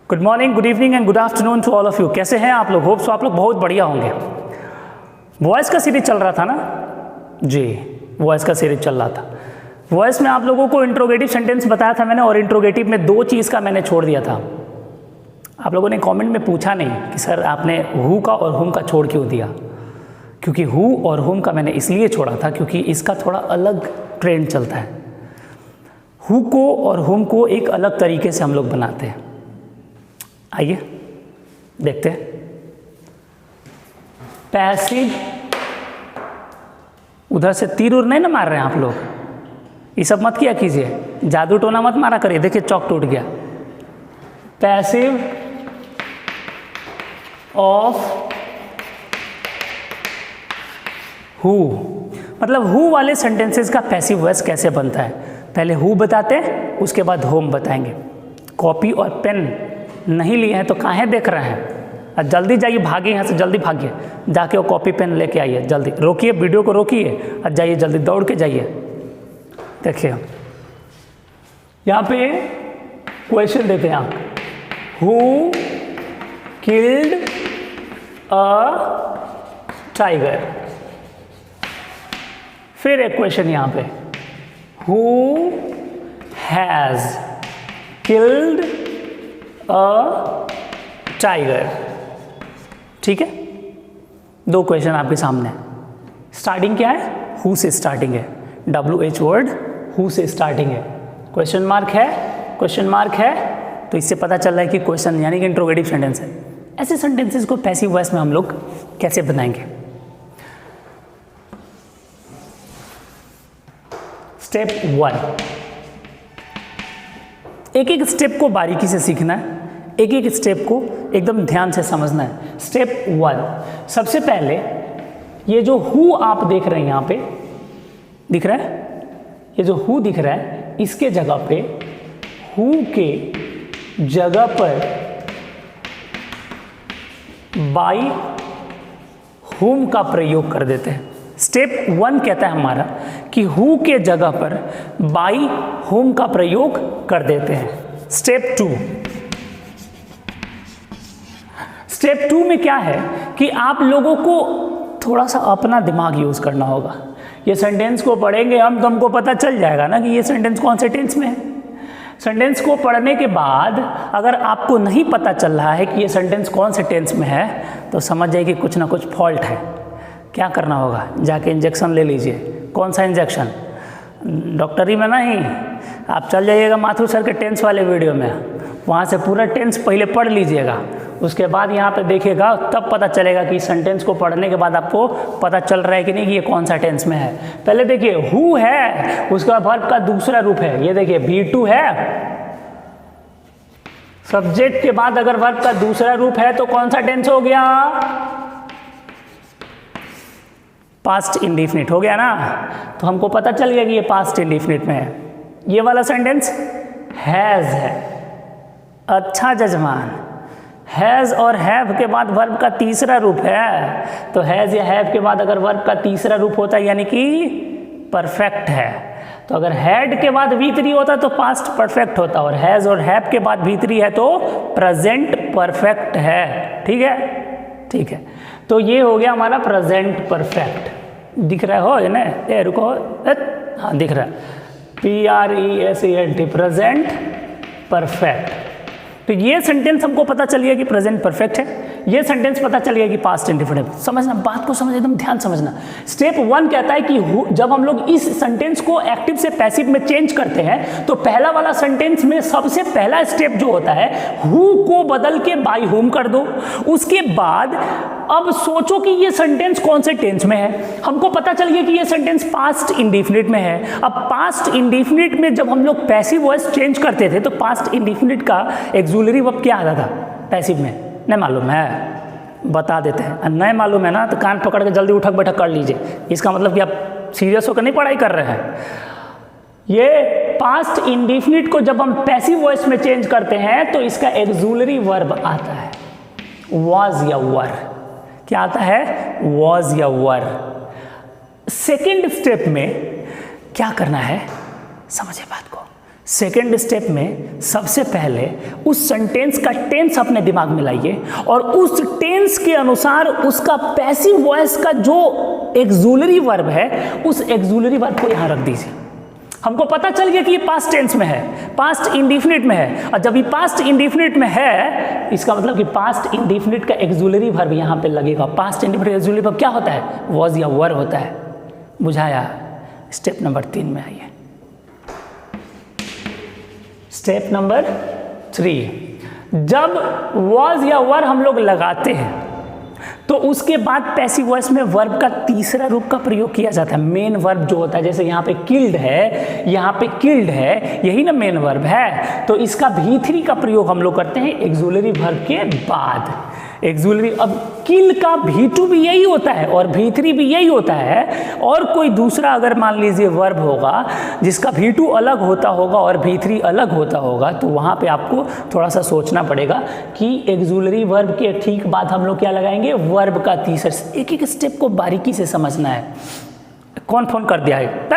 Good morning, good evening and good afternoon to all of you. कैसे हैं आप लोग? होप सो आप लोग बहुत बढ़िया होंगे। वॉइस का सीरीज चल रहा था ना जी, वॉइस का सीरीज चल रहा था। वॉइस में आप लोगों को इंट्रोगेटिव सेंटेंस बताया था मैंने, और इंट्रोगेटिव में दो चीज़ का मैंने छोड़ दिया था। आप लोगों ने कमेंट में पूछा नहीं कि सर आपने हु का और हुम का छोड़ क्यों दिया, क्योंकि हु और हुम का मैंने इसलिए छोड़ा था क्योंकि इसका थोड़ा अलग ट्रेंड चलता है। हु को और हुम को एक अलग तरीके से हम लोग बनाते हैं। आइए देखते हैं। पैसिव, उधर से तीर उर नहीं ना मार रहे हैं आप लोग, ये सब मत किया कीजिए, जादू टोना मत मारा करिए। देखिए चौक टूट गया। पैसिव ऑफ हु, मतलब हु वाले सेंटेंसेस का पैसिव वॉइस कैसे बनता है, पहले हु बताते हैं, उसके बाद होम बताएंगे। कॉपी और पेन नहीं लिए हैं तो काहे देख रहे हैं? जल्दी जाइए, भागिए यहाँ से, जल्दी भागिए, जाके वो कॉपी पेन लेके आइए। जल्दी रोकिए, वीडियो को रोकिए और जाइए, जल्दी दौड़ के जाइए। देखिए यहाँ पे क्वेश्चन देते हैं आप, हु किल्ड अ टाइगर। फिर एक क्वेश्चन यहाँ पे, who has killed a tiger. ठीक है, दो क्वेश्चन आपके सामने। स्टार्टिंग क्या है? हु से स्टार्टिंग है, WH वर्ड हु से स्टार्टिंग है। क्वेश्चन मार्क है, क्वेश्चन मार्क है, तो इससे पता चल रहा है कि क्वेश्चन यानी कि इंट्रोगेटिव सेंटेंस है। ऐसे सेंटेंसेस को पैसिव वॉइस में हम लोग कैसे बनाएंगे? स्टेप 1, एक एक स्टेप को बारीकी से सीखना है, एक एक स्टेप को एकदम ध्यान से समझना है। स्टेप 1, सबसे पहले ये जो हु आप देख रहे हैं यहाँ पे दिख रहा है, ये जो हु दिख रहा है, इसके जगह पे हु के जगह पर बाई हुम का प्रयोग कर देते हैं। स्टेप 1 कहता है हमारा कि हु के जगह पर बाई हुम का प्रयोग कर देते हैं। स्टेप 2, स्टेप 2 में क्या है कि आप लोगों को थोड़ा सा अपना दिमाग यूज करना होगा। ये सेंटेंस को पढ़ेंगे हम तो हमको पता चल जाएगा ना कि ये सेंटेंस कौन से टेंस में है। सेंटेंस को पढ़ने के बाद अगर आपको नहीं पता चल रहा है कि ये सेंटेंस कौन से टेंस में है, तो समझ जाइए कि कुछ ना कुछ फॉल्ट है। क्या करना होगा? जाके इंजेक्शन ले लीजिए। कौन सा इंजेक्शन? डॉक्टरी में नहीं, आप चल जाइएगा माथुर सर के टेंस वाले वीडियो में, वहाँ से पूरा टेंस पहले पढ़ लीजिएगा, उसके बाद यहाँ पे देखिएगा, तब पता चलेगा कि सेंटेंस को पढ़ने के बाद आपको पता चल रहा है कि नहीं कि ये कौन सा टेंस में है। पहले देखिए हु है, उसका वर्ब का दूसरा रूप है, ये देखिए V2 है। सब्जेक्ट के बाद अगर वर्ब का दूसरा रूप है तो कौन सा टेंस हो गया? पास्ट इंडेफिनिट हो गया ना। तो हमको पता चल गया कि ये पास्ट इंडेफिनिट में है। ये वाला सेंटेंस हैज है। अच्छा जजमान, हैज और हैव के बाद वर्ब का तीसरा रूप है, तो हैज या हैव के बाद अगर वर्ब का तीसरा रूप होता है यानी कि परफेक्ट है। तो अगर हैड के बाद V3 होता तो पास्ट परफेक्ट होता, और हैज और हैव के बाद V3 है तो प्रेजेंट परफेक्ट है। ठीक है, ठीक है। तो ये हो गया हमारा प्रेजेंट परफेक्ट। दिख रहा हो ना? ए रुको, हाँ दिख रहा है, PRESENT, प्रेजेंट परफेक्ट। तो ये सेंटेंस हमको पता चल गया कि प्रेजेंट परफेक्ट है, ये सेंटेंस पता चल गया कि पास्ट इंडेफिनिट। समझना, बात को समझ, एकदम ध्यान समझना। स्टेप 1 कहता है कि जब हम लोग इस सेंटेंस को एक्टिव से पैसिव में चेंज करते हैं तो पहला वाला सेंटेंस में सबसे पहला स्टेप जो होता है, हु को बदल के बाई हुम कर दो। उसके बाद अब सोचो कि ये सेंटेंस कौन से टेंस में है। हमको पता चल गया कि ये सेंटेंस पास्ट इंडेफिनिट में है। अब पास्ट इंडेफिनिट में जब हम लोग पैसिव वॉइस चेंज करते थे तो पास्ट इंडेफिनिट का ऑक्सिलरी वर्ब क्या आता था पैसिव में? नहीं मालूम है? बता देते हैं। नहीं मालूम है ना तो कान पकड़ के जल्दी उठक बैठक कर लीजिए। इसका मतलब कि आप सीरियस होकर नहीं पढ़ाई कर रहे हैं। ये पास्ट इंडेफिनिट को जब हम पैसिव वॉइस में चेंज करते हैं तो इसका ऑक्सिलरी वर्ब आता है वाज या वर। क्या आता है? वाज या वर। सेकेंड स्टेप में क्या करना है, समझिए बात को। सेकेंड स्टेप में सबसे पहले उस सेंटेंस का टेंस अपने दिमाग में लाइए और उस टेंस के अनुसार उसका पैसिव वॉइस का जो एक्सुलरी वर्ब है उस एक्सुलरी वर्ब को यहाँ रख दीजिए। हमको पता चल गया कि ये पास्ट टेंस में है, पास्ट इंडिफिनिट में है, और जब ये पास्ट इंडिफिनिट में है इसका मतलब कि पास्ट इंडिफिनिट का एक्सुलरी वर्ब यहाँ पे लगेगा। पास्ट इंडिफिनिट एक्सुलरी वर्ब क्या होता है? वॉज या वर होता है। बुझाया? स्टेप नंबर 3 में आइए। स्टेप नंबर 3, जब वॉज या वर हम लोग लगाते हैं तो उसके बाद पैसिव वॉइस में वर्ब का तीसरा रूप का प्रयोग किया जाता है। मेन वर्ब जो होता है, जैसे यहाँ पे किल्ड है, यहाँ पे किल्ड है, यही ना मेन वर्ब है, तो इसका V3 का प्रयोग हम लोग करते हैं एक्सुलरी वर्ब के बाद। एक्सुलरी, अब किल का V2 भी यही होता है और V3 भी यही होता है, और कोई दूसरा अगर मान लीजिए वर्ब होगा जिसका V2 अलग होता होगा और V3 अलग होता होगा, तो वहाँ पे आपको थोड़ा सा सोचना पड़ेगा कि एक्सुलरी वर्ब के ठीक बाद हम लोग क्या लगाएंगे? वर्ब का तीसरा। एक एक स्टेप को बारीकी से समझना है। कौन फोन कर दिया है?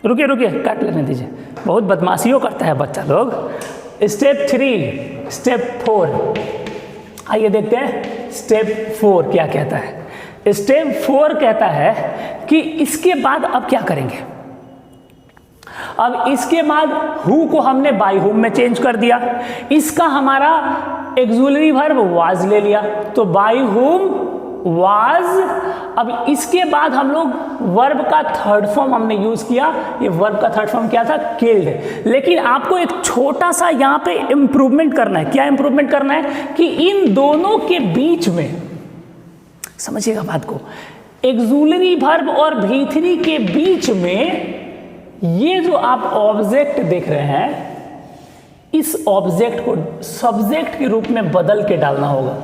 रुकिए रुकिए, काट लेने दीजिए, बहुत बदमाशियों करता है बच्चा लोग। स्टेप 3, स्टेप 4, आइए देखते हैं स्टेप 4 क्या कहता है। स्टेप 4 कहता है कि इसके बाद अब क्या करेंगे? अब इसके बाद हु को हमने बाय हुम में चेंज कर दिया, इसका हमारा एक्सुलरी वर्ब वाज ले लिया, तो बाय हुम वाज। अब इसके बाद हम लोग वर्ब का थर्ड फॉर्म हमने यूज किया। ये वर्ब का थर्ड फॉर्म क्या था? किल्ड। लेकिन आपको एक छोटा सा यहाँ पे इंप्रूवमेंट करना है। क्या इंप्रूवमेंट करना है? कि इन दोनों के बीच में, समझिएगा बात को, एक्सुलरी वर्ब और V3 के बीच में ये जो आप ऑब्जेक्ट देख रहे हैं, इस ऑब्जेक्ट को सब्जेक्ट के रूप में बदल के डालना होगा।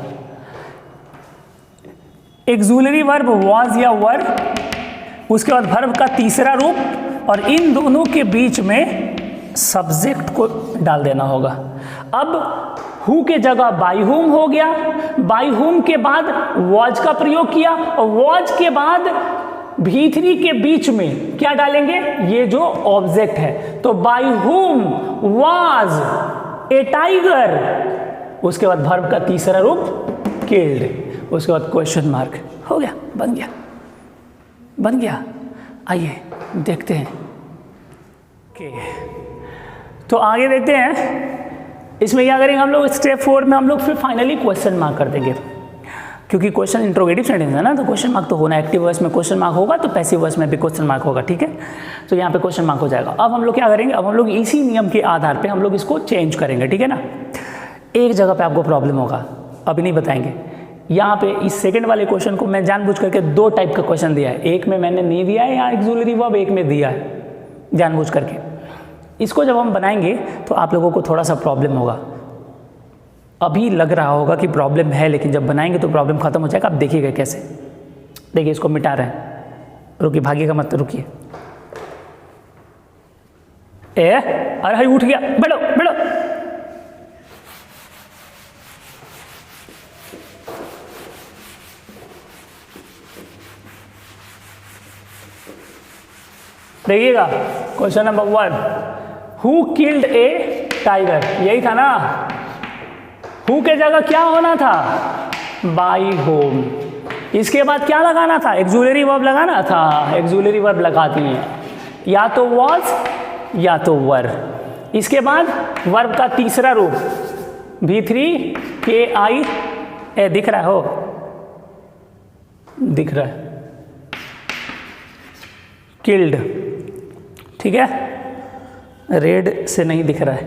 एक्सुलरी वर्ब वाज या वर, उसके बाद वर्ब का तीसरा रूप, और इन दोनों के बीच में सब्जेक्ट को डाल देना होगा। अब हु के जगह बाय हुम हो गया, बाय हुम के बाद वाज का प्रयोग किया, और वाज के बाद V3 के बीच में क्या डालेंगे? ये जो ऑब्जेक्ट है, तो by whom was a tiger, उसके बाद वर्ब का तीसरा रूप किल्ड, उसके बाद क्वेश्चन मार्क। हो गया, बन गया, बन गया। आइए देखते हैं कि तो आगे देखते हैं इसमें क्या करेंगे हम लोग। स्टेप 4 में हम लोग फिर फाइनली क्वेश्चन मार्क कर देंगे, क्योंकि क्वेश्चन इंट्रोगेटिव सेंटेंस है ना, तो क्वेश्चन मार्क तो होना। एक्टिव वॉइस में क्वेश्चन मार्क होगा तो पैसिव वॉइस में भी क्वेश्चन मार्क होगा, ठीक है। तो यहाँ पे क्वेश्चन मार्क हो जाएगा। अब हम लोग क्या करेंगे? अब हम लोग इसी नियम के आधार पे हम लोग इसको चेंज करेंगे, ठीक है ना। एक जगह पे आपको प्रॉब्लम होगा, अभी नहीं बताएंगे। यहाँ पे इस सेकंड वाले क्वेश्चन को मैं जानबूझ करके 2 टाइप का क्वेश्चन दिया है। एक में मैंने नहीं दिया है यहाँ एक्सुलरी वर्ब, एक में दिया है जानबूझ करके। इसको जब हम बनाएंगे तो आप लोगों को थोड़ा सा प्रॉब्लम होगा। अभी लग रहा होगा कि प्रॉब्लम है, लेकिन जब बनाएंगे तो प्रॉब्लम खत्म हो जाएगा। आप देखिएगा कैसे। देखिए इसको मिटा रहे हैं, रुकिए, भागिएगा मत, रुकिए। अरे हाय, उठ गया, बैठो बैठो। देखिएगा question number 1, who killed a tiger, यही था ना। हु के जगह क्या होना था? By whom. इसके बाद क्या लगाना था? एक्सुलरी वर्ब लगाना था। एक्सुलरी वर्ब लगा दिए, या तो वाज या तो वर। इसके बाद वर्ब का तीसरा रूप V3 KI, दिख रहा हो, दिख रहा है, किल्ड, ठीक है। रेड से नहीं दिख रहा है,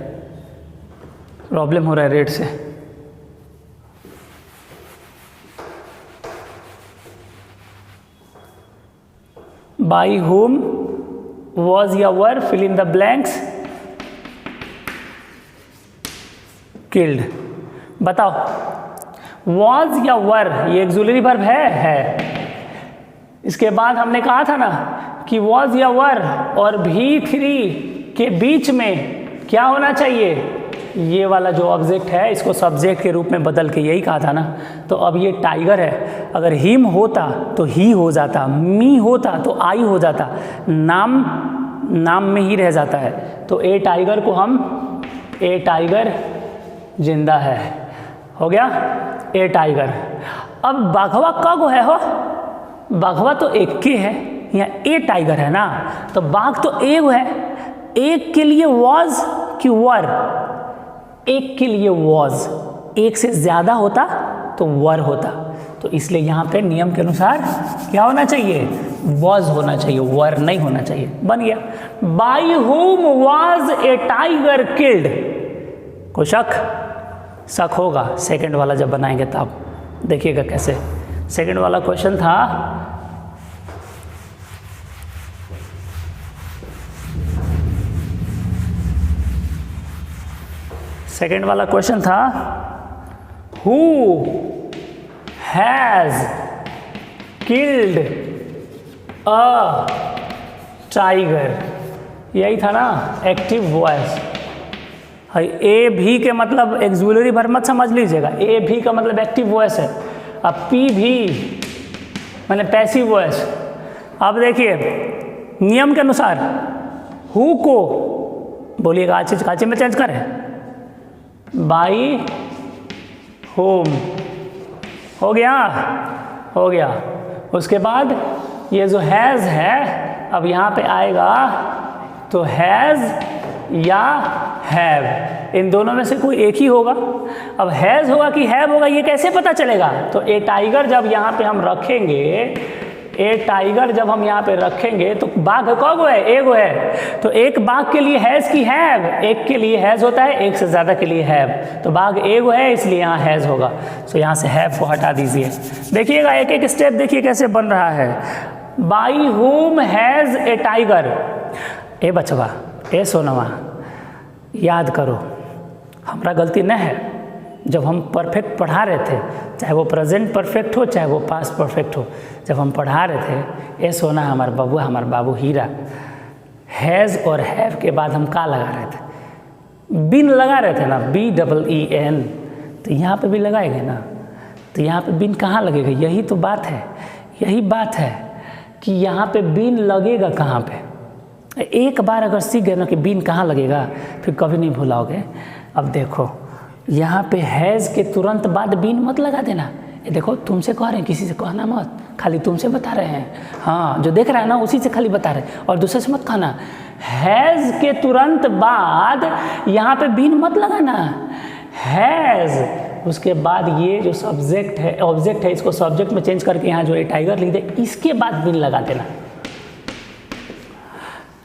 प्रॉब्लम हो रहा है रेड से। बाय होम, वॉज या were, fill in the blanks, killed. बताओ, वॉज या वर ये एक्सुलरी वर्ब है। इसके बाद हमने कहा था ना कि वॉज या वर और V3 के बीच में क्या होना चाहिए? ये वाला जो ऑब्जेक्ट है इसको सब्जेक्ट के रूप में बदल के, यही कहा था ना। तो अब ये टाइगर है, अगर हिम होता तो ही हो जाता, मी होता तो आई हो जाता, नाम नाम में ही रह जाता है। तो ए टाइगर को हम ए टाइगर जिंदा है, हो गया ए टाइगर। अब बाघवा कब है हो, बाघवा तो एक के है, यहाँ ए टाइगर है ना, तो बाघ तो एक है, एक के लिए वॉज कि वर, एक के लिए वॉज, एक से ज़्यादा होता तो वर होता, तो इसलिए यहाँ पे नियम के अनुसार क्या होना चाहिए, वॉज होना चाहिए, वर नहीं होना चाहिए। बन गया। बाई हुम वॉज ए टाइगर किल्ड, कोई शक होगा सेकंड वाला जब बनाएंगे तब देखिएगा कैसे। सेकंड वाला क्वेश्चन था who has killed a tiger, यही था ना एक्टिव वॉइस। ए भी के मतलब एक्सुलरी वर्ब मत समझ लीजिएगा, ए भी का मतलब एक्टिव वॉइस है, अब पी भी मैंने पैसिव वॉइस। अब देखिए नियम के अनुसार हु को बोलिएगा आज में चेंज करें, बाई होम, हो गया। उसके बाद ये जो हैज़ है अब यहाँ पे आएगा तो हैज़ या हैव, इन दोनों में से कोई एक ही होगा। अब हैज़ होगा कि हैव होगा ये कैसे पता चलेगा, तो ए टाइगर जब यहाँ पे हम रखेंगे, ए टाइगर जब हम यहाँ पे रखेंगे तो बाघ कब है, एगो है, तो एक बाघ के लिए हैज़ की हैव, एक के लिए हैज़ होता है, एक से ज़्यादा के लिए हैव, तो बाघ एगो है इसलिए यहाँ हैज़ होगा, तो यहाँ से हैव को हटा दीजिए। देखिएगा एक एक स्टेप देखिए कैसे बन रहा है। By whom has a tiger, ए बचवा ए सोनवा याद करो हमारा गलती न है, जब हम परफेक्ट पढ़ा रहे थे, चाहे वो प्रेजेंट परफेक्ट हो चाहे वो पास्ट परफेक्ट हो, जब हम पढ़ा रहे थे ए सोना हमारा बबुआ हमारा बाबू हीरा, हैज़ और हैव के बाद हम का लगा रहे थे, बिन लगा रहे थे ना, BEEN, तो यहाँ पे भी लगाएंगे ना, तो यहाँ पे बिन कहाँ लगेगा, यही तो बात है, यही बात है कि यहाँ पे बिन लगेगा कहाँ पे। एक बार अगर सीख गए ना कि बिन कहाँ लगेगा फिर कभी नहीं भुलाओगे। अब देखो यहाँ पे हैज़ के तुरंत बाद बिन मत लगा देना, ये देखो तुमसे कह रहे हैं, किसी से कहना मत, खाली तुमसे बता रहे हैं, हाँ जो देख रहा है ना उसी से खाली बता रहे हैं, और दूसरे से मत कहना। हैज़ के तुरंत बाद यहाँ पे बिन मत लगाना, हैज़ उसके बाद ये जो सब्जेक्ट है ऑब्जेक्ट है इसको सब्जेक्ट में चेंज करके यहाँ जो ये टाइगर लिख दे इसके बाद बिन लगा देना,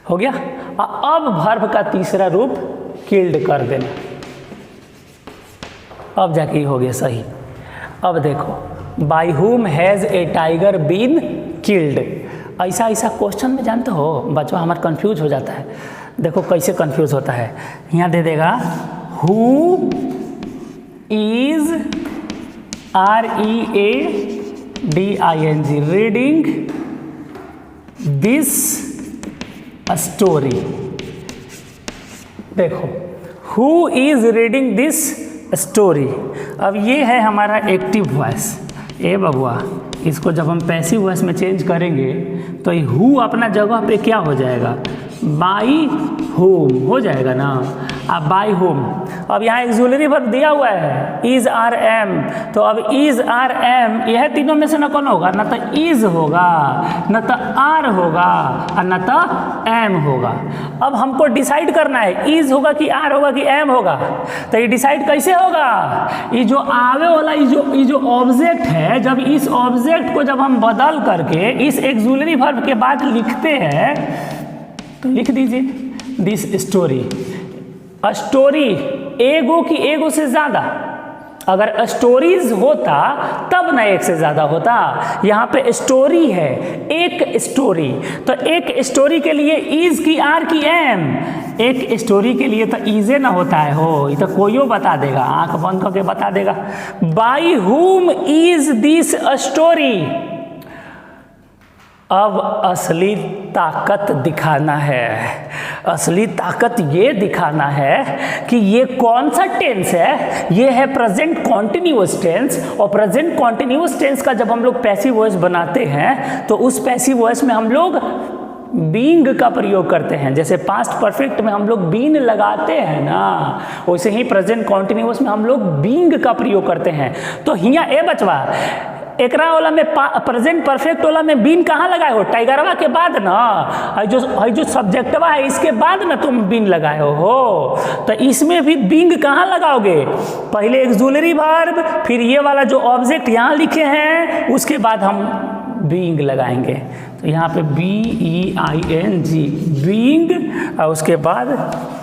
हो गया। अब वर्ब का तीसरा रूप किल्ड कर देना, अब जाके हो गया सही। अब देखो by whom has a tiger been killed, ऐसा क्वेश्चन में जानते हो बच्चा हमारा कंफ्यूज हो जाता है। देखो कैसे कंफ्यूज होता है, यहाँ दे देगा who is READING reading this story. देखो who is reading this story, अब ये है हमारा एक्टिव वॉइस। ए बबुआ इसको जब हम पैसिव वॉइस में चेंज करेंगे तो ये हु अपना जगह पे क्या हो जाएगा, बाई होम हो जाएगा ना। अब बाई होम, अब यहाँ एक्सुलरी वर्ब दिया हुआ है इज आर एम, तो अब इज आर एम यह तीनों में से न कौन होगा, न तो इज होगा न तो आर होगा और न तो एम होगा। अब हमको डिसाइड करना है इज होगा कि आर होगा कि एम होगा, तो ये डिसाइड कैसे होगा, ये जो आवे वाला ये जो ऑब्जेक्ट है, जब इस ऑब्जेक्ट को जब हम बदल करके इस एक्सुलरी वर्ब के बाद लिखते हैं तो लिख दीजिए दिस स्टोरी। स्टोरी एगो की एगो से ज़्यादा, अगर स्टोरीज होता तब ना एक से ज़्यादा होता, यहाँ पे स्टोरी है एक स्टोरी, तो एक स्टोरी के लिए इज की आर की एम, एक स्टोरी के लिए तो इजे ना होता है हो, ये तो कोई बता देगा, आंख बंद करके बता देगा। बाई हुम इज दिस स्टोरी, अब असली ताकत दिखाना है, असली ताकत ये दिखाना है कि ये कौन सा टेंस है, ये है प्रेजेंट कॉन्टिन्यूअस टेंस, और प्रेजेंट कॉन्टिन्यूअस टेंस का जब हम लोग पैसिव वॉइस बनाते हैं तो उस पैसिव वॉइस में हम लोग बीइंग का प्रयोग करते हैं। जैसे पास्ट परफेक्ट में हम लोग बीन लगाते हैं ना, वैसे ही प्रेजेंट कॉन्टिन्यूअस में हम लोग बीइंग का प्रयोग करते हैं। तो हिया ए बचवा एकरा वाला में प्रेजेंट परफेक्ट वाला में बीन कहाँ लगाए हो? टाइगरवा के बाद ना, जो सब्जेक्टवा है इसके बाद ना तुम बीन लगाए हो। तो इसमें भी बीइंग कहाँ लगाओगे? पहले एक्सुलरी वर्ब, फिर ये वाला जो ऑब्जेक्ट यहाँ लिखे हैं उसके बाद हम बीइंग लगाएंगे। तो यहाँ पे BEING बीइंग, और उसके बाद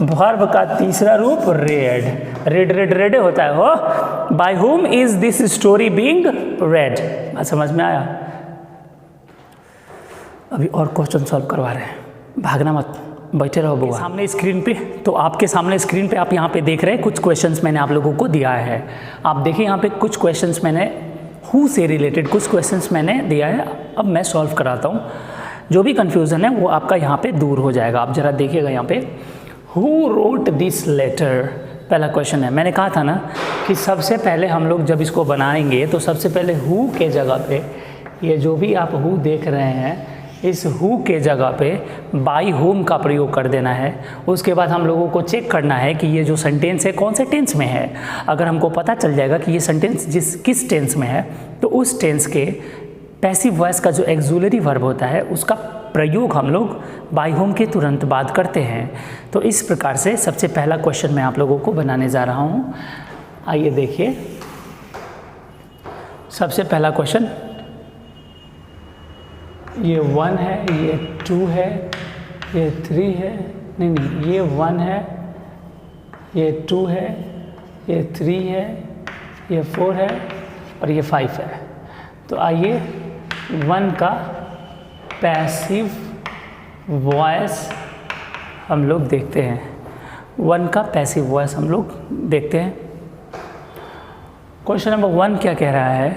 वर्ब का तीसरा रूप रेड। रेड रेड रेड होता है हो। By whom is this story being red. बात समझ में आया? अभी और क्वेश्चन सॉल्व करवा रहे हैं, भागना मत, बैठे रहो बुआ। सामने स्क्रीन पे, तो आपके सामने स्क्रीन पे आप यहाँ पे देख रहे हैं कुछ क्वेश्चंस मैंने आप लोगों को दिया है। आप देखिए यहाँ पे कुछ क्वेश्चंस मैंने हु से रिलेटेड कुछ क्वेश्चंस मैंने दिया है। अब मैं सॉल्व कराता हूँ, जो भी कन्फ्यूज़न है वो आपका यहाँ पे दूर हो जाएगा। आप ज़रा देखिएगा यहाँ पे, हु रोट दिस लेटर, पहला क्वेश्चन है। मैंने कहा था ना कि सबसे पहले हम लोग जब इसको बनाएंगे तो सबसे पहले हु के जगह पे, ये जो भी आप हु देख रहे हैं इस हु के जगह पे बाय हुम का प्रयोग कर देना है। उसके बाद हम लोगों को चेक करना है कि ये जो सेंटेंस है कौन से टेंस में है। अगर हमको पता चल जाएगा कि ये सेंटेंस किस टेंस में है, तो उस टेंस के पैसिव वॉइस का जो एक्सुलरी वर्ब होता है उसका प्रयोग हम लोग बाय हुम के तुरंत बाद करते हैं। तो इस प्रकार से सबसे पहला क्वेश्चन मैं आप लोगों को बनाने जा रहा हूँ। आइए देखिए, सबसे पहला क्वेश्चन, ये 1 है, ये 2 है, ये 3 है, नहीं ये 1 है, ये 2 है, ये 3 है, ये 4 है और ये 5 है। तो आइए 1 का पैसिव वॉइस हम लोग देखते हैं। 1 का पैसिव वॉइस हम लोग देखते हैं। क्वेश्चन नंबर 1 क्या कह रहा है?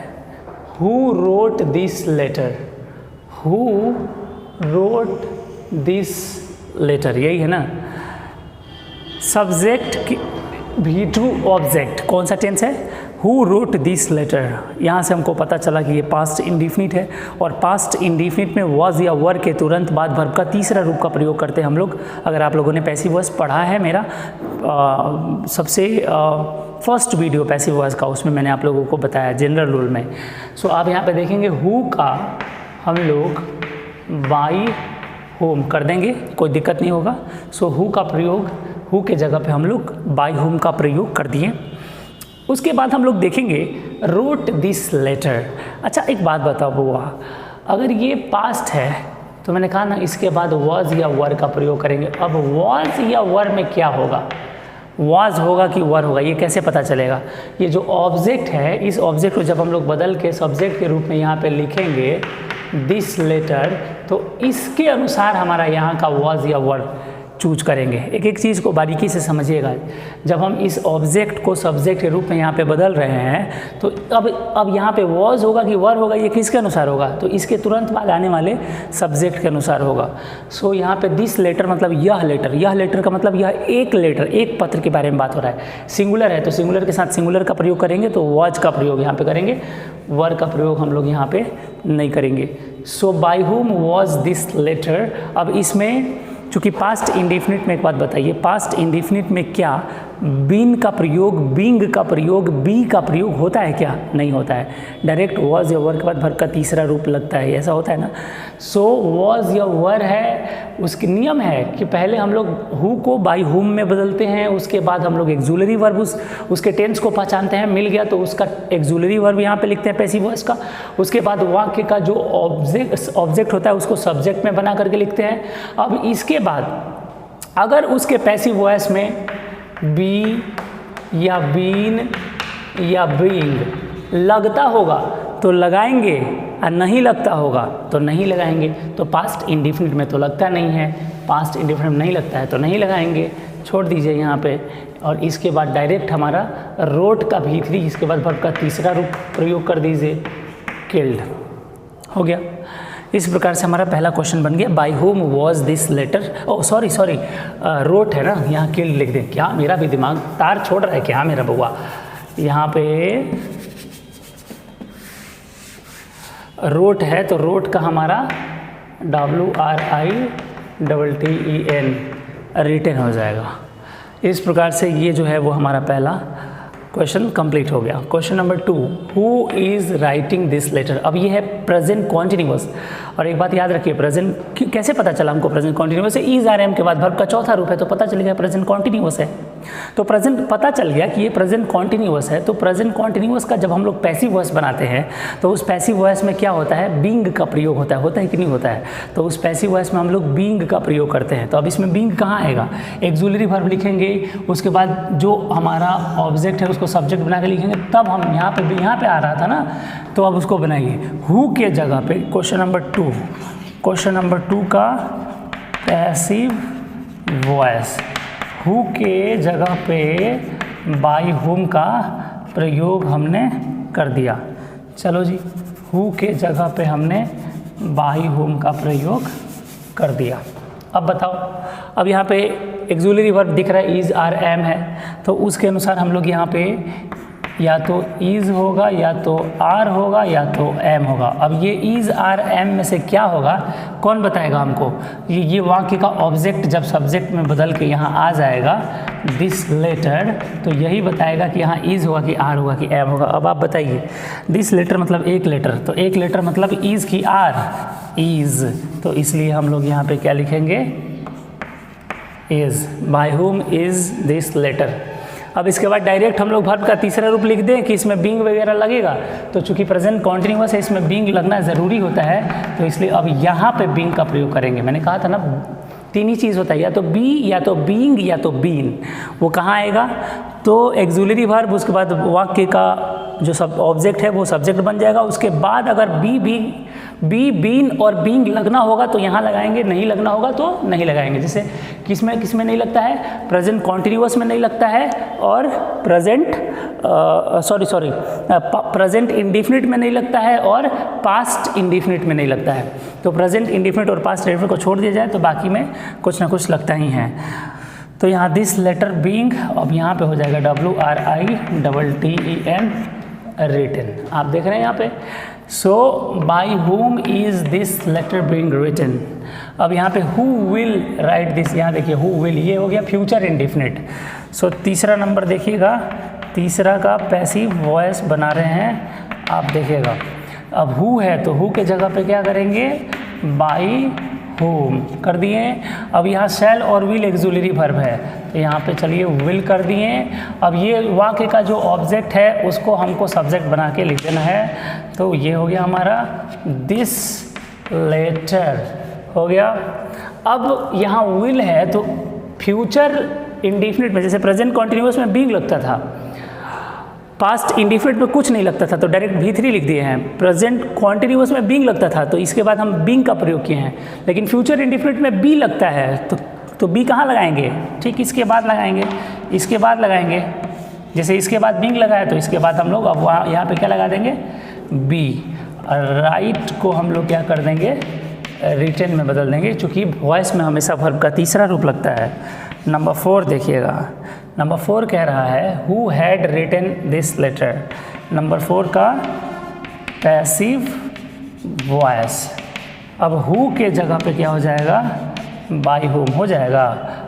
Who wrote this letter, who wrote this letter, यही है ना। सब्जेक्ट की V2 ऑब्जेक्ट, कौन सा टेंस है? Who wrote this letter. यहाँ से हमको पता चला कि ये पास्ट इंडिफिनिट है, और पास्ट इंडिफिनिट में वॉज या वर के तुरंत बाद वर्ब का तीसरा रूप का प्रयोग करते हैं हम लोग। अगर आप लोगों ने पैसिव वॉइस पढ़ा है मेरा सबसे फर्स्ट वीडियो पैसिव वॉइस का, उसमें मैंने आप लोगों को बताया जनरल रूल में। सो आप यहाँ पे देखेंगे हु का हम लोग बाय होम कर देंगे, कोई दिक्कत नहीं होगा। सो हु का प्रयोग, हु के जगह पे हम लोग बाय होम का प्रयोग कर दिए। उसके बाद हम लोग देखेंगे रोट दिस लेटर। अच्छा एक बात बताओ बुआ, अगर ये पास्ट है तो मैंने कहा ना इसके बाद वॉज या वर का प्रयोग करेंगे। अब वॉज या वर में क्या होगा? वॉज होगा कि वर होगा, ये कैसे पता चलेगा? ये जो ऑब्जेक्ट है, इस ऑब्जेक्ट को जब हम लोग बदल के सब्जेक्ट के रूप में यहाँ पे लिखेंगे दिस लेटर, तो इसके अनुसार हमारा यहाँ का वॉज या वर चूज करेंगे। एक एक चीज़ को बारीकी से समझिएगा। जब हम इस ऑब्जेक्ट को सब्जेक्ट के रूप में यहाँ पे बदल रहे हैं, तो अब यहाँ पे वॉज होगा कि वर होगा, ये किसके अनुसार होगा? तो इसके तुरंत बाद आने वाले सब्जेक्ट के अनुसार होगा। सो यहाँ पे दिस लेटर मतलब यह लेटर, यह लेटर का मतलब यह एक लेटर, एक पत्र के बारे में बात हो रहा है। सिंगुलर है तो सिंगुलर के साथ सिंगुलर का प्रयोग करेंगे, तो वॉज का प्रयोग यहाँ पे करेंगे, वर का प्रयोग हम लोग यहाँ पे नहीं करेंगे। So by whom was this letter. अब इसमें चूँकि पास्ट इंडेफिनिट में एक बात बताइए, पास्ट इंडेफिनिट में क्या बीन का प्रयोग, बीइंग का प्रयोग, बी का प्रयोग होता है क्या? नहीं होता है। डायरेक्ट वॉज या वर के बाद वर्ब का तीसरा रूप लगता है, ऐसा होता है ना। सो वॉज या वर है, उसकी नियम है कि पहले हम लोग हु को बाय हुम में बदलते हैं, उसके बाद हम लोग एक्सुलरी वर्ब उसके टेंस को पहचानते हैं, मिल गया तो उसका एक्सुलरी वर्ब यहाँ पे लिखते हैं पैसिव वॉइस का। उसके बाद वाक्य का जो ऑब्जेक्ट होता है उसको सब्जेक्ट में बना करके लिखते हैं। अब इसके बाद अगर उसके पैसिव वॉइस में बी या बीन या बीइंग लगता होगा तो लगाएंगे, और नहीं लगता होगा तो नहीं लगाएंगे। तो पास्ट इंडेफिनिट में तो लगता नहीं है, पास्ट इंडेफिनिट में नहीं लगता है तो नहीं लगाएंगे, छोड़ दीजिए यहाँ पे। और इसके बाद डायरेक्ट हमारा रोट का V3, इसके बाद वर्ब का तीसरा रूप प्रयोग कर दीजिए, किल्ड, हो गया। इस प्रकार से हमारा पहला क्वेश्चन बन गया, by home was this letter. Oh sorry wrote है ना, यहाँ किल्ड लिख दें। क्या मेरा भी दिमाग तार छोड़ रहा है क्या मेरा बउआ? यहाँ पे रोट है तो रोट का हमारा WRITE RITEN, रिटेन हो जाएगा। इस प्रकार से ये जो है वो हमारा पहला क्वेश्चन कंप्लीट हो गया। Question number 2, who is writing this letter. अब ये है प्रेजेंट कॉन्टिन्यूअस, और एक बात याद रखिए, प्रेजेंट कैसे पता चला हमको प्रेजेंट कॉन्टिन्यूअस है, इज आर एम के बाद वर्ब का चौथा रूप है तो पता चल गया प्रेजेंट कॉन्टिन्यूअस है। तो प्रेजेंट पता चल गया कि ये प्रेजेंट कॉन्टिन्यूअस है। तो प्रेजेंट कॉन्टिन्यूअस का जब हम लोग पैसिव वॉइस बनाते हैं तो उस पैसिव वॉइस में क्या होता है, बीइंग का प्रयोग होता है कि नहीं होता है। तो उस पैसिव वॉइस में हम लोग बीइंग का प्रयोग करते हैं। तो अब इसमें बीइंग कहाँ आएगा, एक्सुलरी वर्ब लिखेंगे, उसके बाद जो हमारा ऑब्जेक्ट है उसको सब्जेक्ट बना के लिखेंगे, तब हम यहाँ पे आ रहा था ना, तो अब उसको बनाइए हु के जगह पे। क्वेश्चन नंबर 2 का पैसिव वॉइस, हु के जगह पे बाई हुम का प्रयोग हमने कर दिया। चलो जी, हु के जगह पे हमने बाई हुम का प्रयोग कर दिया। अब बताओ, अब यहाँ पे एक्सुलरी वर्ब दिख रहा है, इज आर एम है, तो उसके अनुसार हम लोग यहाँ पे या तो इज़ होगा, या तो आर होगा, या तो एम होगा। अब ये इज़ आर एम में से क्या होगा, कौन बताएगा हमको। ये वाक्य का ऑब्जेक्ट जब सब्जेक्ट में बदल के यहाँ आ जाएगा दिस लेटर, तो यही बताएगा कि यहाँ इज़ होगा कि आर होगा कि एम होगा। अब आप बताइए, दिस लेटर मतलब एक लेटर, तो एक लेटर मतलब इज़ की आर, इज़, तो इसलिए हम लोग यहाँ पे क्या लिखेंगे, is. By whom is this letter. अब इसके बाद डायरेक्ट हम लोग वर्ब का तीसरा रूप लिख दें कि इसमें बीइंग वगैरह लगेगा, तो चूंकि प्रेजेंट कॉन्टिन्यूअस है इसमें बीइंग लगना ज़रूरी होता है, तो इसलिए अब यहाँ पे बीइंग का प्रयोग करेंगे। मैंने कहा था ना, तीन ही चीज़ होता है, या तो बी, या तो बीइंग, या तो बीन। वो कहाँ आएगा, तो एक्सुलरी वर्ब, उसके बाद वाक्य का जो सब ऑब्जेक्ट है वो सब्जेक्ट बन जाएगा। उसके बाद अगर बी बीन और बीइंग लगना होगा तो यहाँ लगाएंगे, नहीं लगना होगा तो नहीं लगाएंगे। जैसे किसमें नहीं लगता है, प्रेजेंट कॉन्टिन्यूअस में नहीं लगता है, और प्रेजेंट इंडिफिनिट में नहीं लगता है, और पास्ट इंडिफिनिट में नहीं लगता है। तो प्रेजेंट इंडिफिनिट और पास्ट इंडिफिनिट को छोड़ दिया जाए तो बाकी में कुछ ना कुछ लगता ही है। तो यहाँ दिस लेटर बीइंग, अब यहाँ पे हो जाएगा WRITEN, रिटन। आप देख रहे हैं यहाँ पे, so by whom is this letter being written. अब यहाँ पे हु विल राइट दिस, यहाँ देखिए हु विल, ये हो गया फ्यूचर इंडिफिनिट। सो तीसरा नंबर देखिएगा, तीसरा का पैसिव वॉइस बना रहे हैं, आप देखिएगा। अब हु है तो हु के जगह पे क्या करेंगे, बाई होम कर दिए। अब यहाँ शैल और विल एक्सुलरी वर्ब है, तो यहाँ पे चलिए विल कर दिए। अब ये वाक्य का जो ऑब्जेक्ट है उसको हमको सब्जेक्ट बना के लिख देना है, तो ये हो गया हमारा दिस लेटर हो गया। अब यहाँ विल है तो फ्यूचर इंडिफिनिट में, जैसे प्रेजेंट कॉन्टिन्यूअस में बीइंग लगता था, पास्ट इंडिफिनिट में कुछ नहीं लगता था तो डायरेक्ट V3 लिख दिए हैं। प्रेजेंट कॉन्टिन्यूअस में बीइंग लगता था तो इसके बाद हम बीइंग का प्रयोग किए हैं। लेकिन फ्यूचर इंडिफिनिट में बी लगता है तो बी कहाँ लगाएंगे, ठीक इसके बाद लगाएंगे, इसके बाद लगाएंगे। जैसे इसके बाद बीइंग लगा है तो इसके बाद हम लोग अब वहाँ यहाँ पे क्या लगा देंगे, बी। राइट को हम लोग क्या कर देंगे, रिटन में बदल देंगे, चूँकि वॉइस में हमेशा वर्ब का तीसरा रूप लगता है। नंबर 4 देखिएगा, नंबर 4 कह रहा है who had written this letter. Number 4 का पैसिव वॉइस। अब हु के जगह पे क्या हो जाएगा, बाई हुम हो जाएगा।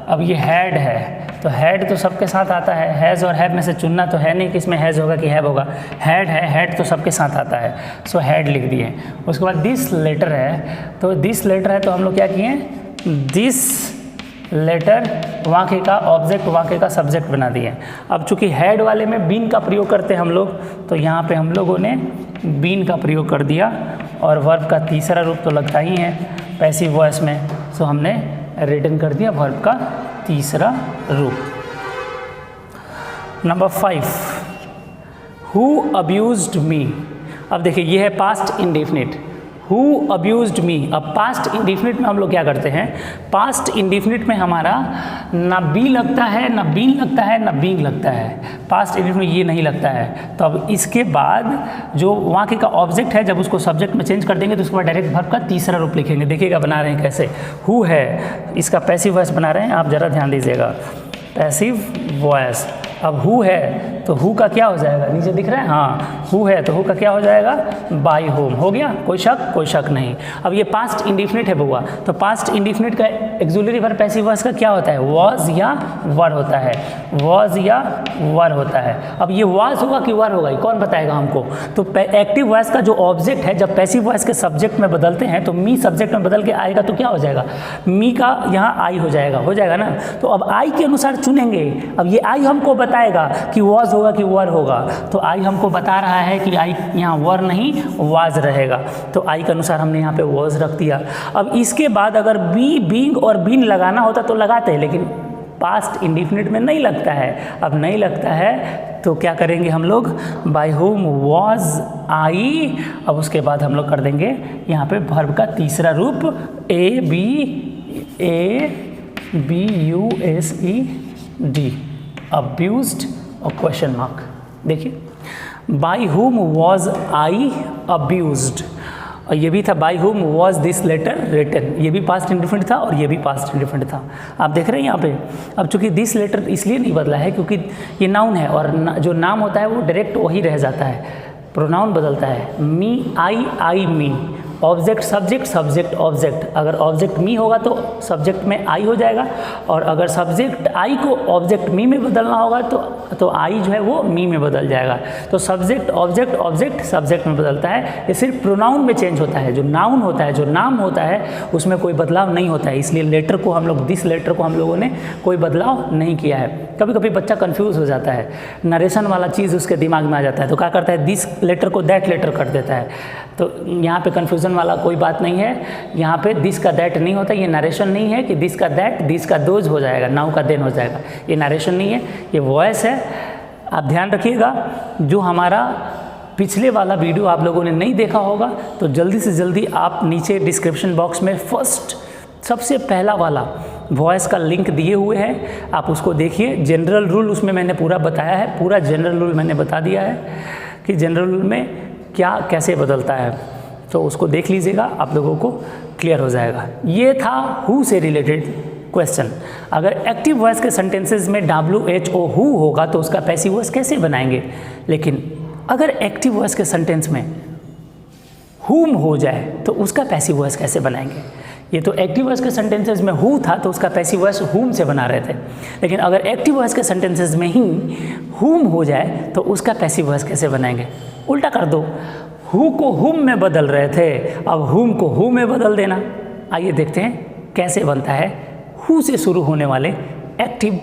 अब ये हैड है तो हैड तो सबके साथ आता है, हैज़ और हैव में से चुनना तो है नहीं कि इसमें हैज़ होगा कि हैव होगा। हैड है, हैड तो सबके साथ आता है, सो हैड लिख दिए। उसके बाद दिस लेटर है, तो दिस लेटर है तो हम लोग क्या किए, दिस लेटर वाक्य का ऑब्जेक्ट, वाक्य का सब्जेक्ट बना दिए। अब चूंकि हैड वाले में बीन का प्रयोग करते हैं हम लोग, तो यहाँ पे हम लोगों ने बीन का प्रयोग कर दिया, और वर्ब का तीसरा रूप तो लगता ही है पैसिव वॉइस में, सो हमने रिटन कर दिया वर्ब का तीसरा रूप। नंबर 5, हु अब्यूज्ड मी। अब देखिए ये है पास्ट इंडेफिनिट, हु अब्यूज्ड मी। अब पास्ट इंडिफिनिट में हम लोग क्या करते हैं, पास्ट इंडिफिनिट में हमारा ना बी लगता है, ना बीन लगता है, ना बीइंग लगता है। पास्ट इंडिफिनिट में ये नहीं लगता है। तो अब इसके बाद जो वाक्य का ऑब्जेक्ट है जब उसको सब्जेक्ट में चेंज कर देंगे तो उसके बाद डायरेक्ट वर्ब का तीसरा रूप लिखेंगे। देखिएगा बना रहे हैं कैसे, हु है इसका पैसिव वॉइस बना रहे हैं, आप ज़रा ध्यान दीजिएगा, पैसिव वॉइस। अब हु है तो हु का क्या हो जाएगा, नीचे दिख रहा है, हाँ हु है तो हु का क्या हो जाएगा, बाय होम। हो गया, कोई शक नहीं। अब ये पास्ट इंडिफिनिट है बउआ, तो पास्ट इंडिफिनिट का एक्सुलरी वर्ब पैसिव वॉइस का क्या होता है, वॉज या वर होता है, वॉज या वर होता है। अब ये वॉज होगा कि वर होगा, कौन बताएगा हमको। तो एक्टिव वॉइस का जो ऑब्जेक्ट है, जब पैसिव वॉइस के सब्जेक्ट में बदलते हैं तो मी सब्जेक्ट में बदल के आएगा तो क्या हो जाएगा, मी का यहाँ आई हो जाएगा ना। तो अब आई के अनुसार चुनेंगे। अब ये आई हमको बताएगा कि वॉज होगा कि वर होगा, तो आई हमको बता रहा है कि आई यहाँ वर नहीं वाज रहेगा, तो आई के अनुसार हमने यहाँ पे वॉज रख दिया। अब इसके बाद अगर बी, बीइंग और बीन लगाना होता तो लगाते हैं, लेकिन पास्ट इंडिफिनिट में नहीं लगता है। अब नहीं लगता है तो क्या करेंगे हम लोग, बाय होम वॉज आई। अब उसके बाद हम लोग कर देंगे यहाँ पे वर्ब का तीसरा रूप ABUSED, अब्यूज्ड और क्वेश्चन मार्क। देखिए, by home was I abused, और ये भी था by home was this letter written, ये भी पास्ट इंडिफिनिट था और ये भी पास्ट इंडिफिनिट था। आप देख रहे हैं यहाँ पे। अब चूंकि दिस लेटर इसलिए नहीं बदला है क्योंकि ये नाउन है, और जो नाम होता है वो डायरेक्ट वही रह जाता है, प्रोनाउन बदलता है। मी आई मी, ऑब्जेक्ट सब्जेक्ट, सब्जेक्ट ऑब्जेक्ट। अगर ऑब्जेक्ट मी होगा तो सब्जेक्ट में आई हो जाएगा, और अगर सब्जेक्ट आई को ऑब्जेक्ट मी में बदलना होगा तो आई जो है वो मी में बदल जाएगा। तो सब्जेक्ट ऑब्जेक्ट, ऑब्जेक्ट सब्जेक्ट में बदलता है। ये सिर्फ प्रोनाउन में चेंज होता है। जो नाउन होता है, जो नाम होता है, उसमें कोई बदलाव नहीं होता है। इसलिए लेटर को हम लोग, दिस लेटर को हम लोगों ने कोई बदलाव नहीं किया है। कभी कभी बच्चा कंफ्यूज हो जाता है, नरेशन वाला चीज़ उसके दिमाग में आ जाता है, तो क्या करता है, दिस लेटर को दैट लेटर कर देता है। तो यहाँ पे कन्फ्यूज़न वाला कोई बात नहीं है। यहाँ पे दिस का दैट नहीं होता, ये नरेशन नहीं है कि दिस का दैट, दिस का दोज हो जाएगा, नाउ का देन हो जाएगा, ये नरेशन नहीं है, ये वॉइस है। आप ध्यान रखिएगा, जो हमारा पिछले वाला वीडियो आप लोगों ने नहीं देखा होगा तो जल्दी से जल्दी आप नीचे डिस्क्रिप्शन बॉक्स में फर्स्ट सबसे पहला वाला वॉइस का लिंक दिए हुए हैं, आप उसको देखिए। जनरल रूल उसमें मैंने पूरा बताया है, पूरा जनरल रूल मैंने बता दिया है कि जनरल रूल में क्या कैसे बदलता है, तो उसको देख लीजिएगा, आप लोगों को क्लियर हो जाएगा। ये था हु से रिलेटेड क्वेश्चन। अगर एक्टिव वॉइस के सेंटेंसेस में WHO हु होगा तो उसका पैसिव वॉइस कैसे बनाएंगे, लेकिन अगर एक्टिव वॉइस के सेंटेंस में हुम हो जाए तो उसका पैसिव वॉइस कैसे बनाएंगे। ये तो एक्टिव वॉइस के सेंटेंसेस में हु था तो उसका पैसिव वॉइस हुम से बना रहे थे, लेकिन अगर एक्टिव वॉइस के सेंटेंसेस में ही हुम हो जाए तो उसका पैसिव वॉइस कैसे बनाएंगे। उल्टा कर दो, हु को हुम में बदल रहे थे, अब हुम को हु में बदल देना। आइए देखते हैं कैसे बनता है हु से शुरू होने वाले एक्टिव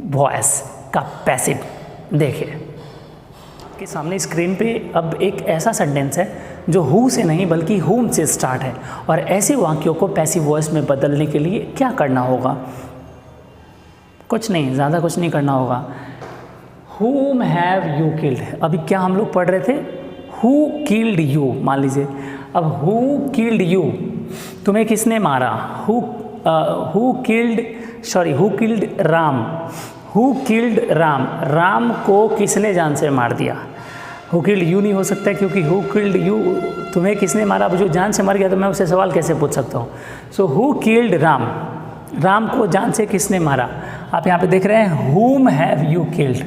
वॉइस का पैसिव। देखिए आपके सामने स्क्रीन पे अब एक ऐसा सेंटेंस है जो हु से नहीं बल्कि हुम से स्टार्ट है, और ऐसे वाक्यों को पैसिव वॉइस में बदलने के लिए क्या करना होगा, कुछ नहीं, ज़्यादा कुछ नहीं करना होगा। Whom have you killed, अभी क्या हम लोग पढ़ रहे थे, Who killed you, मान लीजिए। अब Who killed you, तुम्हें किसने मारा, Who killed Ram, Who killed Ram, Ram को किसने जान से मार दिया। Who killed you नहीं हो सकता क्योंकि Who killed you, तुम्हें किसने मारा, अब जो जान से मर गया तो मैं उससे सवाल कैसे पूछ सकता हूँ। सो Who killed राम, राम को जान से किसने मारा। आप यहाँ पे देख रहे हैं Whom have you killed।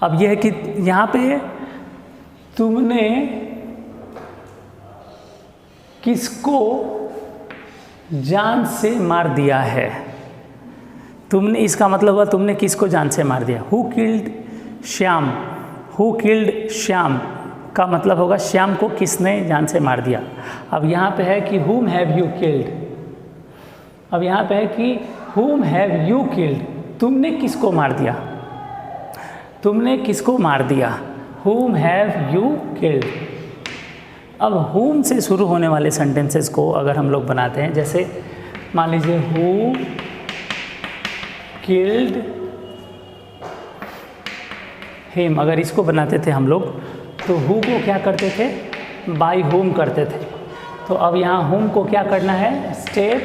अब यह है कि यहाँ पे तुमने किसको जान से मार दिया है, तुमने, इसका मतलब हुआ तुमने किसको जान से मार दिया। Who killed Shyam, who killed Shyam का मतलब होगा श्याम को किसने जान से मार दिया। अब यहाँ पे है कि whom have you killed, अब यहाँ पे है कि whom have you killed, तुमने किसको मार दिया, तुमने किसको मार दिया, whom have you killed। अब whom से शुरू होने वाले सेंटेंसेस को अगर हम लोग बनाते हैं, जैसे मान लीजिए who killed him, अगर इसको बनाते थे हम लोग तो who को क्या करते थे, by whom करते थे। तो अब यहाँ whom को क्या करना है, स्टेप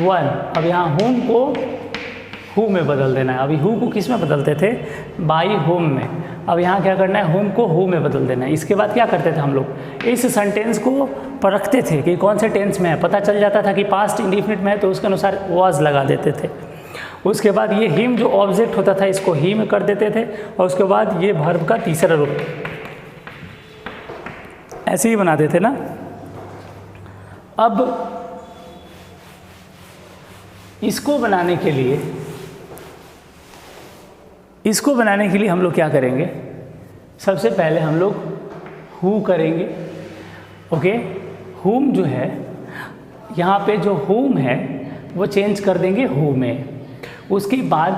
1, अब यहाँ whom को who में बदल देना है। अभी who को किस में बदलते थे, by whom में। अब यहाँ क्या करना है, whom को who में बदल देना है। इसके बाद क्या करते थे हम लोग, इस सेंटेंस को परखते थे कि कौन से टेंस में है, पता चल जाता था कि पास्ट इंडिफिनिट में है तो उसके अनुसार was लगा देते थे। उसके बाद ये हिम जो ऑब्जेक्ट होता था इसको ही में कर देते थे, और उसके बाद ये वर्ब का तीसरा रूप ऐसे ही बनाते थे ना। अब इसको बनाने के लिए हम लोग क्या करेंगे, सबसे पहले हम लोग हु करेंगे। ओके, हुम जो है यहाँ पे जो हुम है वो चेंज कर देंगे हु में। उसके बाद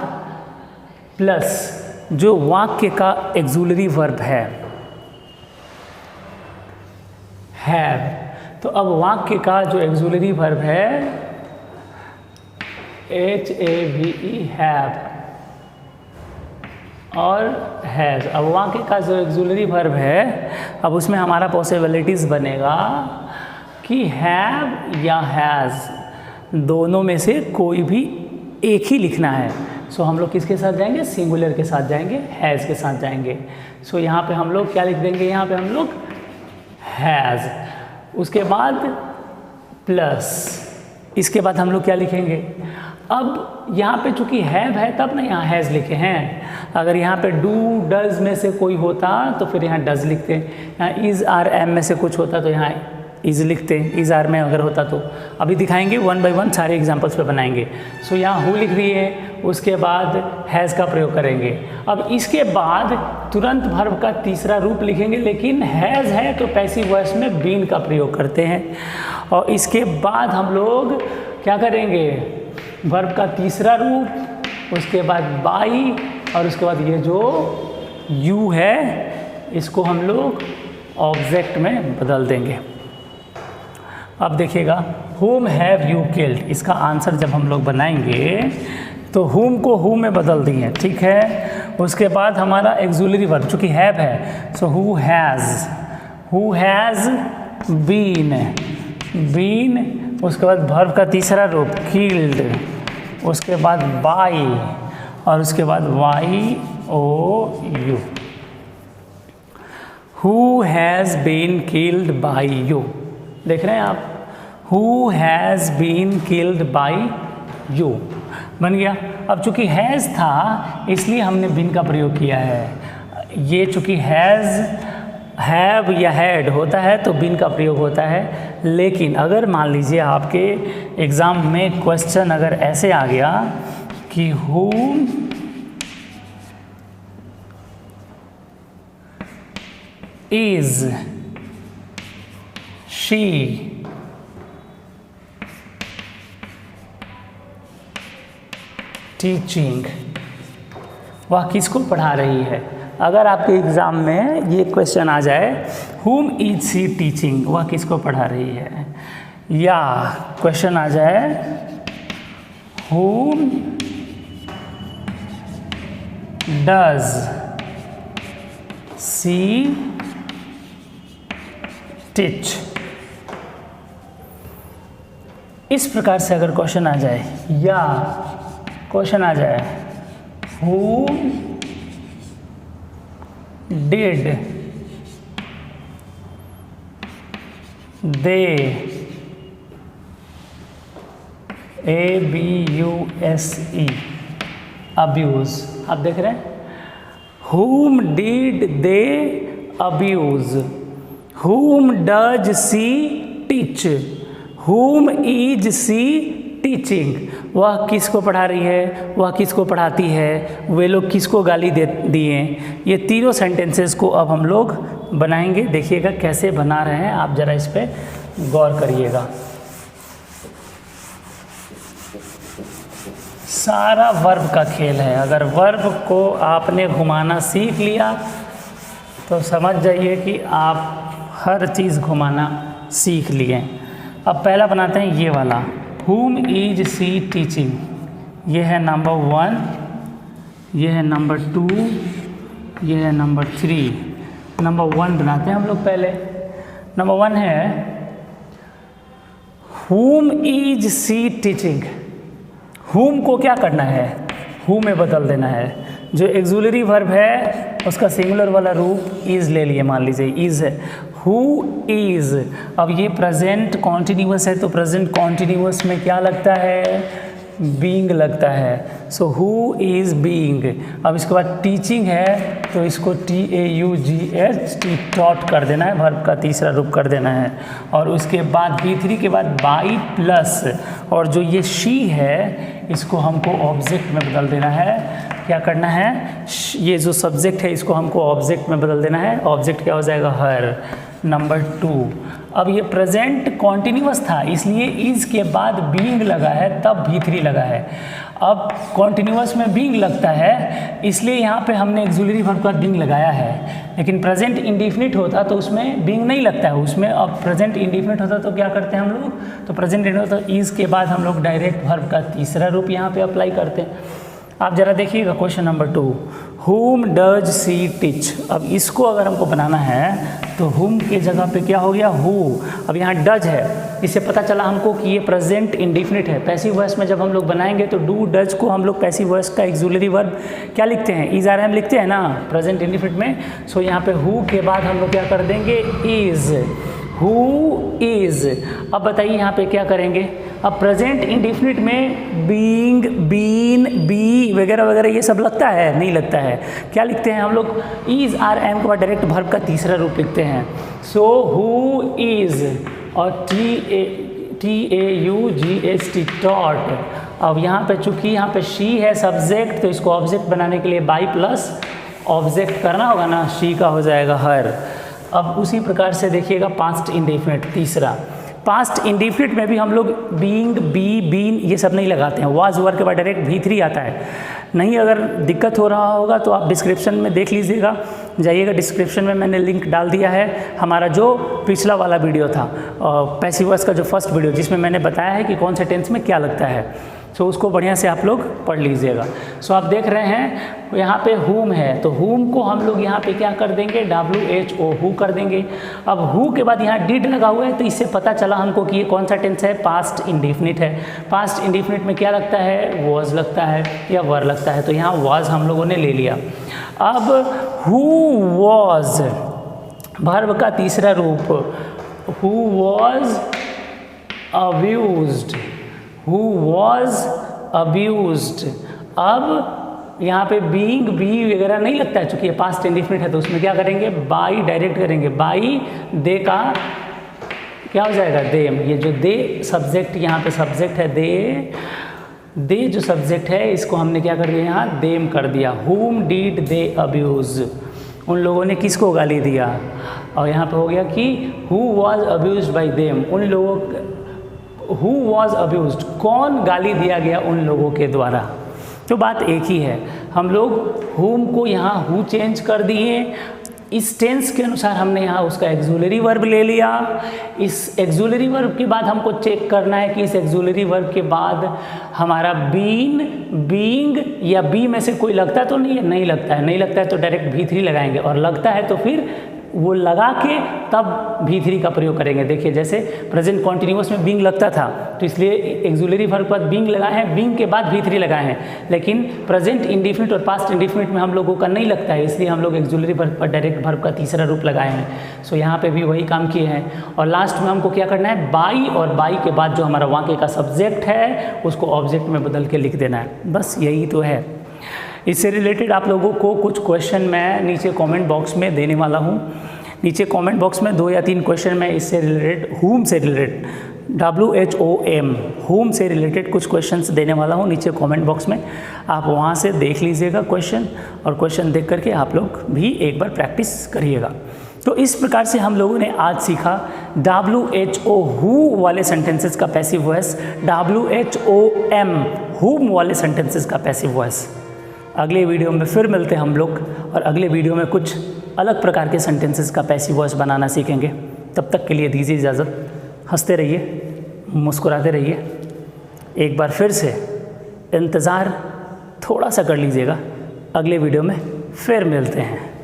प्लस जो वाक्य का एक्सुलरी वर्ब है हैव, तो अब वाक्य का जो एक्सुलरी वर्ब है HAVE हैव और हैज़। अब वाक्य का जो एक्सुलरी वर्ब है, अब उसमें हमारा पॉसिबिलिटीज़ बनेगा कि हैव या हैज़, दोनों में से कोई भी एक ही लिखना है। सो हम लोग किसके साथ जाएंगे, सिंगुलर के साथ जाएंगे, हैज़ के साथ जाएंगे। सो यहाँ पे हम लोग क्या लिख देंगे, यहाँ पे हम लोग हैज़, उसके बाद प्लस, इसके बाद हम लोग क्या लिखेंगे। अब यहाँ पे चूँकि हैव है तब ना यहाँ हैज़ लिखे हैं। अगर यहाँ पे डू डज में से कोई होता तो फिर यहाँ डज लिखते हैं। यहाँ इज़ आर एम में से कुछ होता तो यहाँ इज़ लिखते हैं, इज़ आर में अगर होता तो। अभी दिखाएंगे वन बाय वन, सारे एग्जांपल्स पे बनाएंगे। सो यहाँ हु लिख रही है, उसके बाद हैज़ का प्रयोग करेंगे। अब इसके बाद तुरंत वर्ब का तीसरा रूप लिखेंगे, लेकिन हैज़ है तो पैसिव वॉइस में बीन का प्रयोग करते हैं। और इसके बाद हम लोग क्या करेंगे, वर्ब का तीसरा रूप, उसके बाद बाई, और उसके बाद ये जो यू है इसको हम लोग ऑब्जेक्ट में बदल देंगे। अब देखिएगा, whom have you killed, इसका आंसर जब हम लोग बनाएंगे तो whom को who में बदल दिए, ठीक है। उसके बाद हमारा एक्सुलरी वर्ब चूँकि have है, so who has been, उसके बाद वर्ब का तीसरा रूप killed, उसके बाद by, और उसके बाद YOU, who has been killed by you। देख रहे हैं आप, who has been killed by you बन गया। अब चूंकि हैज़ था इसलिए हमने बिन का प्रयोग किया है। ये चूंकि हैज़, हैव या हैड होता है तो बिन का प्रयोग होता है। लेकिन अगर मान लीजिए आपके एग्ज़ाम में क्वेश्चन अगर ऐसे आ गया कि whom is she टीचिंग, वह किसको पढ़ा रही है। अगर आपके एग्ज़ाम में ये क्वेश्चन आ जाए whom is she teaching, वह किसको पढ़ा रही है, या क्वेश्चन आ जाए whom does she teach, इस प्रकार से अगर क्वेश्चन आ जाए, या क्वेश्चन आ जाए who did they ABUSE abuse, आप देख रहे हैं whom did they abuse, whom does she teach, whom is she teaching, वह किसको पढ़ा रही है, वह किसको पढ़ाती है, वे लोग किसको गाली दे दिए। ये तीनों सेंटेंसेस को अब हम लोग बनाएंगे। देखिएगा कैसे बना रहे हैं, आप ज़रा इस पे गौर करिएगा। सारा वर्ब का खेल है। अगर वर्ब को आपने घुमाना सीख लिया तो समझ जाइए कि आप हर चीज़ घुमाना सीख लिए। अब पहला बनाते हैं ये वाला, whom is she teaching, ये है नंबर 1, ये है नंबर 2, ये है नंबर 3। नंबर 1 बनाते हैं हम लोग पहले। नंबर 1 है whom is she teaching, whom को क्या करना है, who में बदल देना है। जो एक्सुलरी वर्ब है उसका सिंगुलर वाला रूप इज़ ले लिए, मान लीजिए इज़ है, who is। अब ये प्रेजेंट कॉन्टिन्यूअस है तो प्रेजेंट कॉन्टिन्यूअस में क्या लगता है, बीइंग लगता है, सो हु इज़ बीइंग। अब इसके बाद टीचिंग है तो इसको TAUGH टॉट कर देना है, वर्ब का तीसरा रूप कर देना है। और उसके बाद B3 के बाद बाई प्लस, और जो ये शी है इसको हमको ऑब्जेक्ट में बदल देना है। क्या करना है, ये जो सब्जेक्ट है इसको हमको ऑब्जेक्ट में बदल देना है। ऑब्जेक्ट क्या हो जाएगा, हर। नंबर 2, अब ये प्रेजेंट कॉन्टिन्यूअस था इसलिए इज के बाद बीइंग लगा है तब B3 लगा है। अब कॉन्टिन्यूअस में बीइंग लगता है इसलिए यहाँ पे हमने एक्सुलरी वर्ब का बीइंग लगाया है, लेकिन प्रेजेंट इंडिफिनिट होता तो उसमें बीइंग नहीं लगता है उसमें। अब प्रेजेंट इंडिफिनिट होता तो क्या करते हैं हम लोग, तो प्रेजेंट इंडिफिनिट होता इज के बाद हम लोग डायरेक्ट वर्ब का तीसरा रूप यहाँ पे अप्लाई करते हैं। आप ज़रा देखिएगा question number 2, whom does she teach। अब इसको अगर हमको बनाना है तो whom के जगह पे क्या हो गया, who। अब यहाँ does है, इससे पता चला हमको कि ये प्रेजेंट इंडिफिनिट है। पैसिव वॉइस में जब हम लोग बनाएंगे तो डू डज को हम लोग पैसिव वॉइस का एक्सुलरी वर्ब क्या लिखते हैं, इज आर एम लिखते हैं ना प्रेजेंट इंडिफिनिट में। सो यहाँ पे who के बाद हम लोग क्या कर देंगे, इज, हु इज। अब बताइए यहाँ पे क्या करेंगे, अब प्रेजेंट इंडिफिनिट में बीइंग, बीन, बी वगैरह वगैरह ये सब लगता है, नहीं लगता है। क्या लिखते हैं हम लोग, इज आर एम के बाद डायरेक्ट वर्ब का तीसरा रूप लिखते हैं। सो हु इज और TAUGHT टॉट। अब यहाँ पे चूंकि यहाँ पे शी है सब्जेक्ट तो इसको ऑब्जेक्ट बनाने के लिए बाई प्लस ऑब्जेक्ट करना होगा ना, शी का हो जाएगा हर। अब उसी प्रकार से देखिएगा पास्ट इंडेफिनिट तीसरा, पास्ट इंडेफिनिट में भी हम लोग बीइंग, बी, बीन ये सब नहीं लगाते हैं, वाज वर के बाद डायरेक्ट V3 आता है। नहीं अगर दिक्कत हो रहा होगा तो आप डिस्क्रिप्शन में देख लीजिएगा, जाइएगा डिस्क्रिप्शन में मैंने लिंक डाल दिया है हमारा जो पिछला वाला वीडियो था पैसिव वॉइस का जो फर्स्ट वीडियो जिसमें मैंने बताया है कि कौन से टेंस में क्या लगता है। सो उसको बढ़िया से आप लोग पढ़ लीजिएगा। सो आप देख रहे हैं यहाँ पे whom है तो whom को हम लोग यहाँ पे क्या कर देंगे, WHO who कर देंगे। अब who के बाद यहाँ did लगा हुआ है तो इससे पता चला हमको कि ये कौन सा टेंस है, पास्ट इंडिफिनिट है। पास्ट इंडिफिनिट में क्या लगता है, was लगता है या वर लगता है, तो यहाँ was हम लोगों ने ले लिया। अब who was वर्ब का तीसरा रूप, who was abused, who was abused। अब यहाँ पे बीइंग, बी वगैरह नहीं लगता है चूँकि ये पास्ट इंडिफिनिट है तो उसमें क्या करेंगे, बाई डायरेक्ट करेंगे। बाई दे का क्या हो जाएगा, देम। ये जो दे सब्जेक्ट यहाँ पे सब्जेक्ट है, दे जो सब्जेक्ट है इसको हमने क्या कर दिया, यहाँ देम कर दिया। whom did they abuse, उन लोगों ने किसको गाली दिया। और यहाँ पे हो गया कि who was abused by them, उन लोगों, who was abused कौन गाली दिया गया उन लोगों के द्वारा। तो बात एक ही है, हम लोग whom को यहाँ who चेंज कर दिए, इस टेंस के अनुसार हमने यहाँ उसका एक्सुलरी वर्ब ले लिया। इस एक्सुलरी वर्ब के बाद हमको चेक करना है कि इस एक्सुलरी वर्ब के बाद हमारा बीन, बीइंग या बी में से कोई लगता तो नहीं है, नहीं लगता है, नहीं लगता है तो डायरेक्ट V3 लगाएंगे, और लगता है तो फिर वो लगा के तब V3 का प्रयोग करेंगे। देखिए जैसे प्रेजेंट कॉन्टिन्यूअस में बीइंग लगता था तो इसलिए एक्सुलरी वर्ब पर बीइंग लगाए हैं, बीइंग के बाद V3 लगाए हैं, लेकिन प्रेजेंट इंडिफिनिट और पास्ट इंडिफिनिट में हम लोगों का नहीं लगता है इसलिए हम लोग एक्सुलरी वर्ब पर डायरेक्ट वर्ब का तीसरा रूप लगाए हैं। सो यहाँ पे भी वही काम किए हैं। और लास्ट में हमको क्या करना है, बाई, और बाई के बाद जो हमारा वाक्य का सब्जेक्ट है उसको ऑब्जेक्ट में बदल के लिख देना है, बस यही तो है। इससे रिलेटेड आप लोगों को कुछ क्वेश्चन मैं नीचे कमेंट बॉक्स में देने वाला हूँ। नीचे कमेंट बॉक्स में 2 या 3 क्वेश्चन मैं इससे रिलेटेड, whom से रिलेटेड, WHOM whom से रिलेटेड कुछ क्वेश्चंस देने वाला हूँ नीचे कमेंट बॉक्स में। आप वहाँ से देख लीजिएगा क्वेश्चन, और क्वेश्चन देख करके आप लोग भी एक बार प्रैक्टिस करिएगा। तो इस प्रकार से हम लोगों ने आज सीखा WHO who वाले सेंटेंसेस का पैसिव वॉइस, WHOM whom वाले सेंटेंसेस का पैसिव वॉइस। अगले वीडियो में फिर मिलते हैं हम लोग, और अगले वीडियो में कुछ अलग प्रकार के सेंटेंसेस का पैसिव वॉइस बनाना सीखेंगे। तब तक के लिए दीजिए इजाज़त, हंसते रहिए, मुस्कुराते रहिए। एक बार फिर से इंतज़ार थोड़ा सा कर लीजिएगा, अगले वीडियो में फिर मिलते हैं।